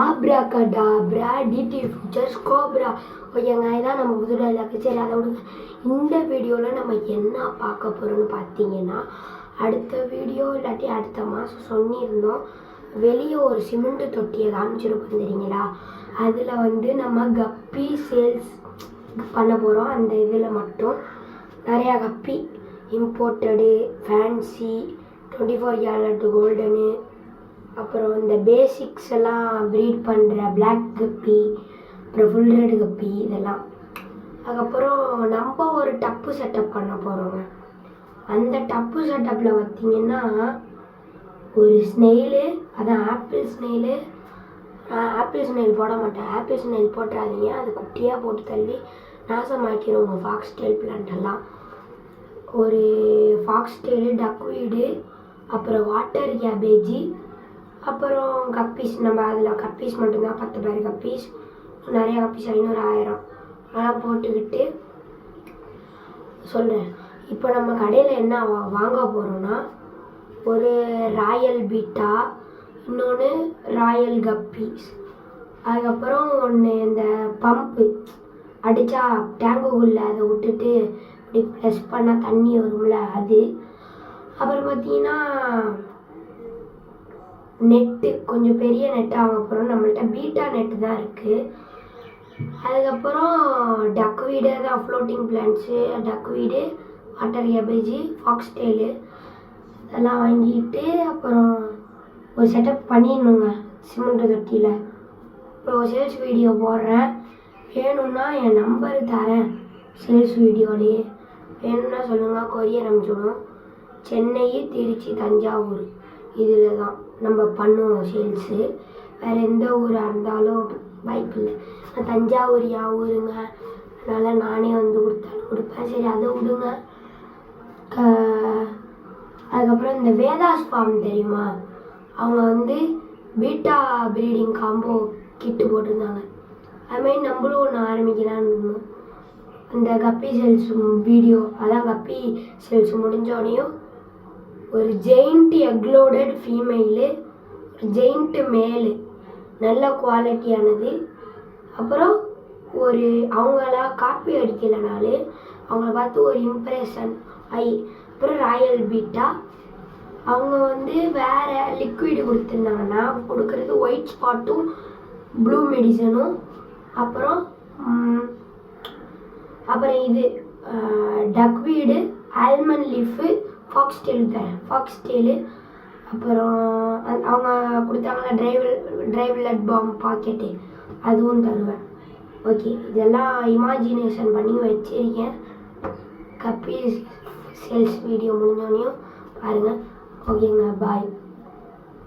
ஆப்ராகடாப்ரா DD features cobra. ஓகேங்க, இதான் நம்ம புது டைலாக். சரி, அதை விடுங்க. இந்த வீடியோவில் நம்ம என்ன பார்க்க போகிறோம்னு பார்த்தீங்கன்னா, அடுத்த வீடியோ இல்லாட்டி அடுத்த மாதம் சொல்லியிருந்தோம், வெளியே ஒரு சிமெண்ட் தொட்டியை காமிச்சிருப்போம் தெரியுங்களா. அதில் நம்ம கப்பி சேல்ஸ் பண்ண போகிறோம். அந்த இதில் மட்டும் நிறையா கப்பி இம்போர்ட்டடு, ஃபேன்சி, 24 கேரட் கோல்டனு, அப்புறம் இந்த பேசிக்ஸ் எல்லாம் ப்ரீட் பண்ணுற பிளாக் கப்பி, அப்புறம் ஃபுல் ரெட் கப்பி இதெல்லாம். அதுக்கப்புறம் நம்ம ஒரு டப்பு செட்டப் பண்ண போகிறோங்க. அந்த டப்பு செட்டப்பில் பார்த்திங்கன்னா ஒரு ஸ்னெயிலு, அதான் ஆப்பிள் ஸ்னெயிலு. ஆப்பிள் ஸ்னெயில் போட மாட்டேன், ஆப்பிள் ஸ்னெயில் போட்டுறாதீங்க, அது குட்டியாக போட்டு தள்ளி நாசமாக்கிடுவோங்க ஃபாக்ஸ் டெயில் பிளான்ட்டெல்லாம். ஒரு ஃபாக்ஸ் டெயிலு, டக்வீடு, அப்புறம் வாட்டர் கேபேஜி, அப்புறம் கப்பீஸ். நம்ம அதில் கப்பீஸ் மட்டும்தான் 10 பேர் கப்பீஸ், நிறையா கப்பீஸ் 500 1000 அதெல்லாம் போட்டுக்கிட்டு சொல்கிறேன். இப்போ நம்ம கடையில் என்ன வாங்க போகிறோன்னா, ஒரு ராயல் பீட்டா, இன்னொன்று ராயல் கப்பீஸ், அதுக்கப்புறம் ஒன்று இந்த பம்பு அடித்தா டேங்குக்குள்ளே அதை விட்டுட்டு இப்படி ப்ரெஸ் பண்ணால் தண்ணி வரும்ல அது. அப்புறம் பார்த்தீங்கன்னா நெட்டு, கொஞ்சம் பெரிய நெட்டாக வாங்க போகிறோம். நம்மள்கிட்ட பீட்டா நெட்டு தான் இருக்குது. அதுக்கப்புறம் டக்வீடு தான், floating plants, duckweed, water cabbage, fox tail இதெல்லாம் வாங்கிட்டு அப்புறம் ஒரு செட்டப் பண்ணிடணுங்க சிமெண்ட் தொட்டியில். அப்புறம் சேல்ஸ் வீடியோ போடுறேன், வேணும்னா என் நம்பர் தரேன். சேல்ஸ் வீடியோலேயே வேணும்னா சொல்லுங்கள், கொரியர் அனுப்பிச்சுடுவோம். சென்னை, திருச்சி, தஞ்சாவூர் இதில் தான் நம்ம பண்ணுவோம் சேல்ஸு. வேறு எந்த ஊராக இருந்தாலும் வாய்ப்பு இல்லை. நான் தஞ்சாவூர் என் ஊருங்க, அதனால் நானே கொடுத்தாலும் கொடுப்பேன். சரி, அதை விடுங்க. அதுக்கப்புறம் இந்த வேதாஸ் ஃபார்ம் தெரியுமா, அவங்க பீட்டா ப்ரீடிங் காம்போ கிட்டு போட்டிருந்தாங்க. அதுமாரி நம்மளும் ஒன்று ஆரம்பிக்கலான்னு இருந்தோம். அந்த கப்பி சேல்ஸ் வீடியோ, அதான் கப்பி சேல்ஸ் முடிஞ்சோடனையும் ஒரு ஜெயிண்ட் எக்லோடட் ஃபீமெயிலு, ஒரு ஜெயிண்ட்டு மேலு நல்ல குவாலிட்டியானது, அப்புறம் ஒரு அவங்களா காப்பி அடிக்கலைனாலே அவங்கள பார்த்து ஒரு இம்ப்ரெஷன் ஆகி, அப்புறம் ராயல் பீட்டா. அவங்க வேறு லிக்விடு கொடுத்துருந்தாங்கன்னா கொடுக்குறது ஒயிட் ஸ்பாட்டும் ப்ளூ மெடிசனும், அப்புறம் இது டக்வீடு, ஆல்மண்ட் லீஃபு, ஃபாக்ஸ் டெயில் தரேன். ஃபாக்ஸ் டெயிலு, அப்புறம் அவங்க கொடுத்தாங்களா ட்ரைவ்லெட் பாம் பாக்கெட்டு, அதுவும் தருவேன். ஓகே, இதெல்லாம் இமேஜினேஷன் பண்ணி வச்சுருக்கேன். கப்பி சேல்ஸ் வீடியோ முடிஞ்சோடனையும் பாருங்கள். ஓகேங்க, பாய்.